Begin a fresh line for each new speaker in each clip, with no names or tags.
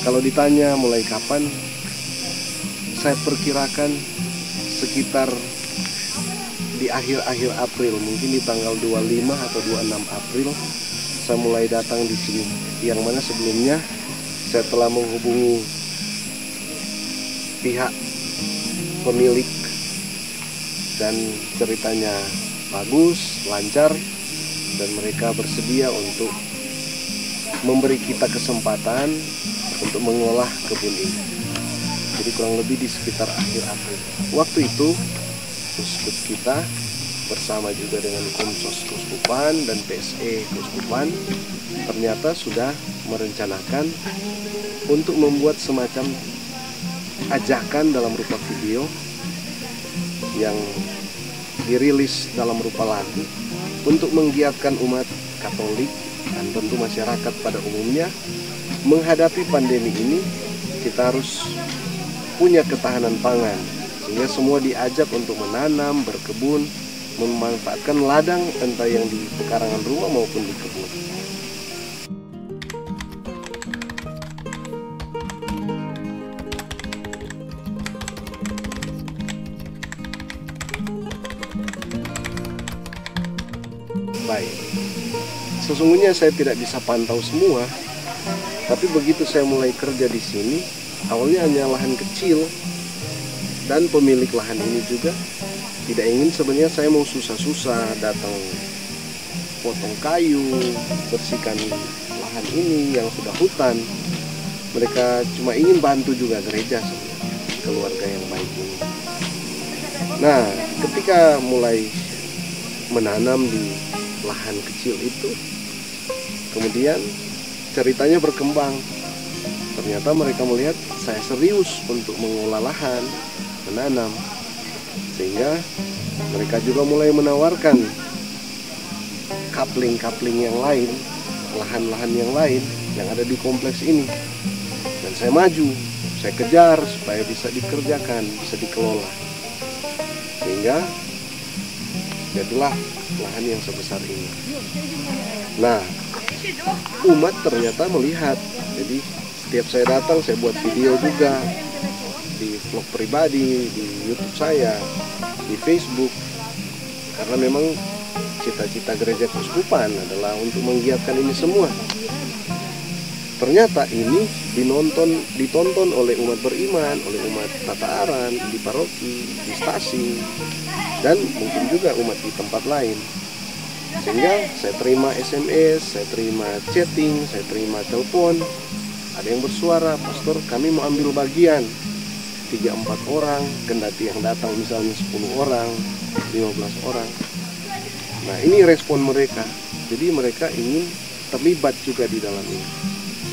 Kalau ditanya mulai kapan, saya perkirakan sekitar di akhir-akhir April, mungkin di tanggal 25 atau 26 April saya mulai datang di sini. Yang mana sebelumnya saya telah menghubungi pihak pemilik dan ceritanya bagus, lancar, dan mereka bersedia untuk memberi kita kesempatan untuk mengolah kebun ini. Jadi kurang lebih di sekitar akhir April. Waktu itu Uskup kita bersama juga dengan Kumsos Keuskupan dan PSE Keuskupan ternyata sudah merencanakan untuk membuat semacam ajakan dalam rupa video yang dirilis dalam rupa lagu untuk menggiatkan umat Katolik dan tentu masyarakat pada umumnya menghadapi pandemi ini. Kita harus punya ketahanan pangan, sehingga semua diajak untuk menanam, berkebun, memanfaatkan ladang entah yang di pekarangan rumah maupun di kebun. Baik, sesungguhnya saya tidak bisa pantau semua. Tapi begitu saya mulai kerja di sini, awalnya hanya lahan kecil dan pemilik lahan ini juga tidak ingin sebenarnya saya mau susah-susah datang potong kayu, bersihkan lahan ini yang sudah hutan. Mereka cuma ingin bantu juga gereja sebenarnya, keluarga yang baik ini. Nah, ketika mulai menanam di lahan kecil itu, kemudian ceritanya berkembang. Ternyata mereka melihat saya serius untuk mengolah lahan, menanam, sehingga mereka juga mulai menawarkan kapling-kapling yang lain, lahan-lahan yang lain yang ada di kompleks ini. Dan saya maju, saya kejar supaya bisa dikerjakan, bisa dikelola, sehingga jadilah lahan yang sebesar ini. Nah, umat ternyata melihat. Jadi setiap saya datang saya buat video juga di vlog pribadi, di YouTube saya, di Facebook, karena memang cita-cita gereja keuskupan adalah untuk menggiatkan ini semua. Ternyata ini ditonton oleh umat beriman, oleh umat Tata Aran, di paroki, di stasi, dan mungkin juga umat di tempat lain. Sehingga saya terima SMS, saya terima chatting, saya terima telepon. Ada yang bersuara, "Pastor, kami mau ambil bagian 3-4 orang, kendati yang datang misalnya 10 orang, 15 orang. Nah, ini respon mereka. Jadi mereka ingin terlibat juga di dalam ini.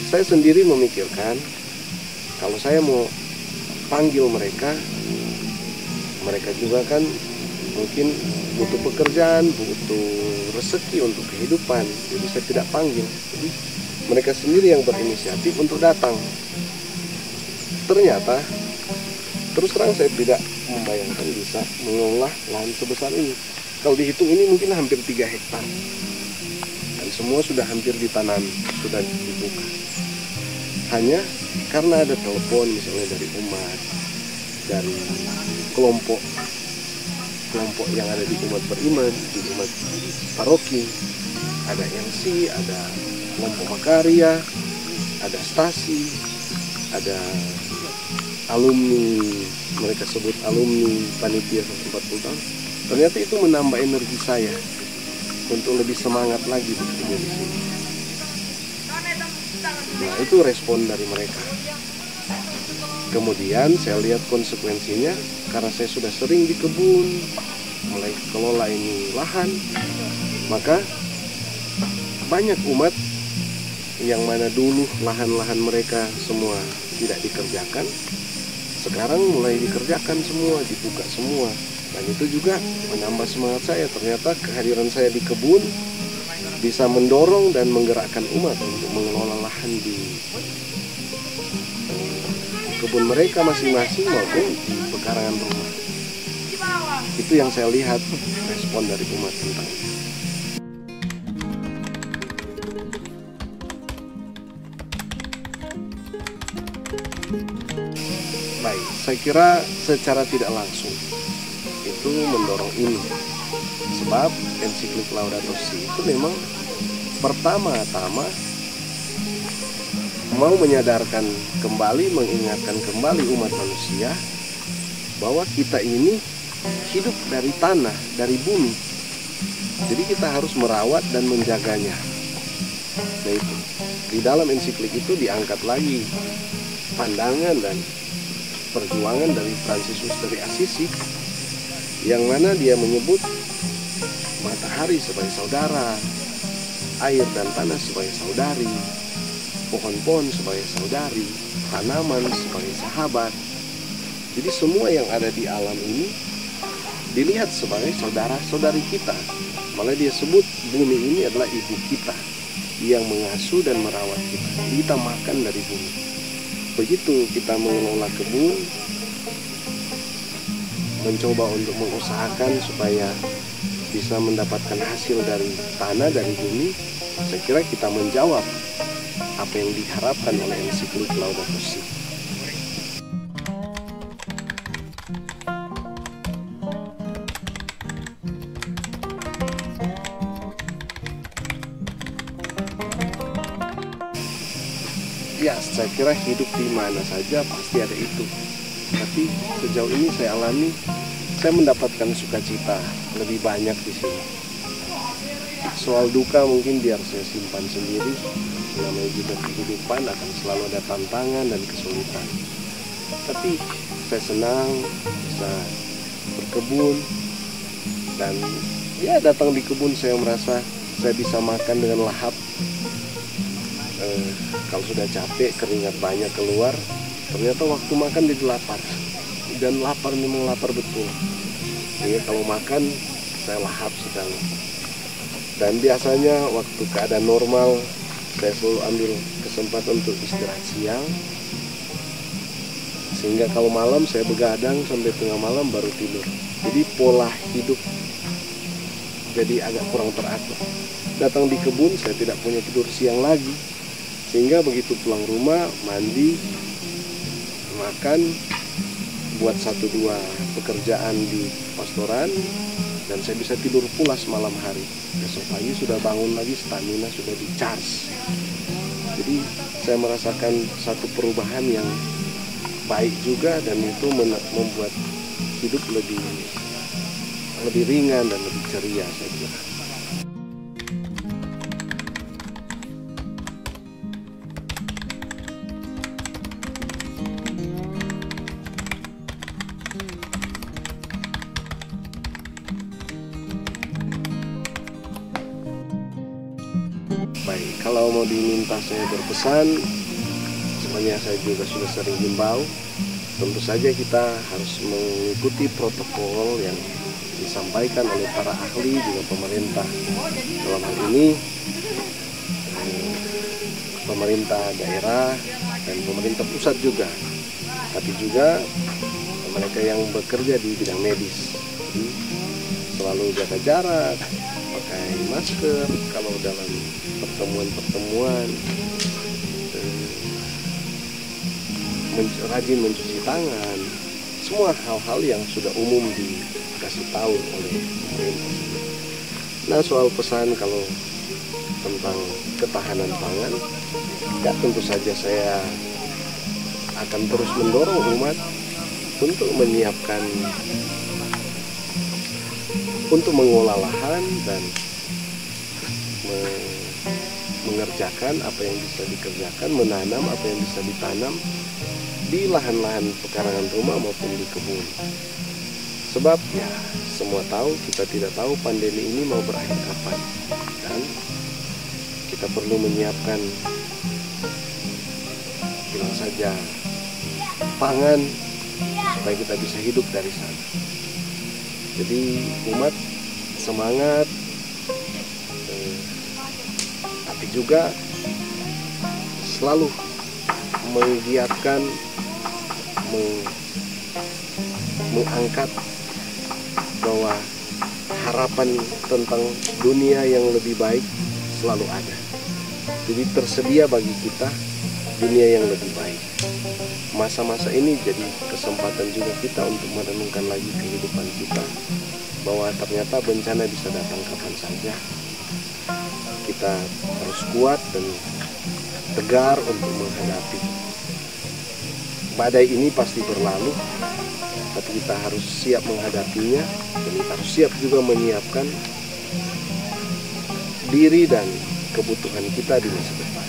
Saya sendiri memikirkan, kalau saya mau panggil mereka, mereka juga kan mungkin butuh pekerjaan, butuh rezeki untuk kehidupan. Jadi saya tidak panggil. Jadi mereka sendiri yang berinisiatif untuk datang. Ternyata terus terang saya tidak membayangkan bisa mengolah lahan sebesar ini. Kalau dihitung ini mungkin hampir 3 hektar. Dan semua sudah hampir ditanam, sudah dibuka. Hanya karena ada telepon misalnya dari umat, dari kelompok yang ada di umat beriman, di umat paroki, ada LC, ada kelompok Makarya, ada stasi, ada alumni, mereka sebut alumni panitia 140 tahun. Ternyata itu menambah energi saya untuk lebih semangat lagi bekerja di sini. Nah, itu respon dari mereka. Kemudian saya lihat konsekuensinya, karena saya sudah sering di kebun, mulai kelola ini lahan, maka banyak umat yang mana dulu lahan-lahan mereka semua tidak dikerjakan, sekarang mulai dikerjakan semua, dibuka semua. Dan itu juga menambah semangat saya. Ternyata kehadiran saya di kebun bisa mendorong dan menggerakkan umat untuk mengelola lahan di kebun mereka masing-masing maupun di pekarangan rumah. Itu yang saya lihat respon dari umat tentang itu. Baik, saya kira secara tidak langsung itu mendorong ini. Sebab ensiklik Laudato Si itu memang pertama-tama mau menyadarkan kembali, mengingatkan kembali umat manusia bahwa kita ini hidup dari tanah, dari bumi. Jadi kita harus merawat dan menjaganya. Nah itu, di dalam ensiklik itu diangkat lagi pandangan dan perjuangan dari Fransiskus dari Assisi, yang mana dia menyebut matahari sebagai saudara, air dan tanah sebagai saudari, pohon-pohon sebagai saudari, tanaman sebagai sahabat. Jadi semua yang ada di alam ini dilihat sebagai saudara-saudari kita. Malah dia sebut bumi ini adalah ibu kita yang mengasuh dan merawat kita. Kita makan dari bumi. Begitu kita mengelola kebun, mencoba untuk mengusahakan supaya bisa mendapatkan hasil dari tanah, dari bumi, saya kira kita menjawab apa yang diharapkan oleh ensiklik Laudato Si. Ya, saya kira hidup di mana saja pasti ada itu. Tapi sejauh ini saya alami, saya mendapatkan sukacita lebih banyak di sini. Soal duka mungkin biar saya simpan sendiri. Namanya juga kehidupan akan selalu ada tantangan dan kesulitan. Tapi saya senang bisa berkebun, dan ya datang di kebun saya merasa saya bisa makan dengan lahap. Kalau sudah capek, keringat banyak keluar, ternyata waktu makan jadi lapar, dan lapar memang lapar betul. Jadi kalau makan saya lahap sekali. Dan biasanya waktu keadaan normal saya selalu ambil kesempatan untuk istirahat siang, sehingga kalau malam saya begadang sampai tengah malam baru tidur. Jadi pola hidup jadi agak kurang teratur. Datang di kebun saya tidak punya tidur siang lagi, sehingga begitu pulang rumah, mandi, makan, buat 1-2 pekerjaan di pastoran, dan saya bisa tidur pulas malam hari. Besok pagi sudah bangun lagi, stamina sudah di-charge. Jadi saya merasakan satu perubahan yang baik juga, dan itu membuat hidup lebih ringan dan lebih ceria, saya kira. Baik, kalau mau diminta saya berpesan, sebenarnya saya juga sudah sering himbau, tentu saja kita harus mengikuti protokol yang disampaikan oleh para ahli juga pemerintah. Dalam hal ini pemerintah daerah dan pemerintah pusat juga, tapi juga mereka yang bekerja di bidang medis. Jadi, selalu jaga jarak, pakai masker kalau dalam pertemuan, rajin mencuci tangan, semua hal-hal yang sudah umum dikasih tahu oleh pemerintah. Nah, soal pesan, kalau tentang ketahanan pangan, ya tentu saja saya akan terus mendorong umat untuk menyiapkan, untuk mengolah lahan dan mengerjakan apa yang bisa dikerjakan, menanam apa yang bisa ditanam di lahan-lahan pekarangan rumah maupun di kebun. Sebab ya semua tahu, kita tidak tahu pandemi ini mau berakhir kapan, dan kita perlu menyiapkan, bilang saja, pangan supaya kita bisa hidup dari sana. Jadi umat semangat, tapi juga selalu menggiatkan, mengangkat bahwa harapan tentang dunia yang lebih baik selalu ada. Jadi tersedia bagi kita dunia yang lebih baik. Masa-masa ini jadi kesempatan juga kita untuk merenungkan lagi kehidupan kita, bahwa ternyata bencana bisa datang kapan saja. Kita harus kuat dan tegar untuk menghadapi. Badai ini pasti berlalu, tapi kita harus siap menghadapinya, dan kita harus siap juga menyiapkan diri dan kebutuhan kita di masa depan.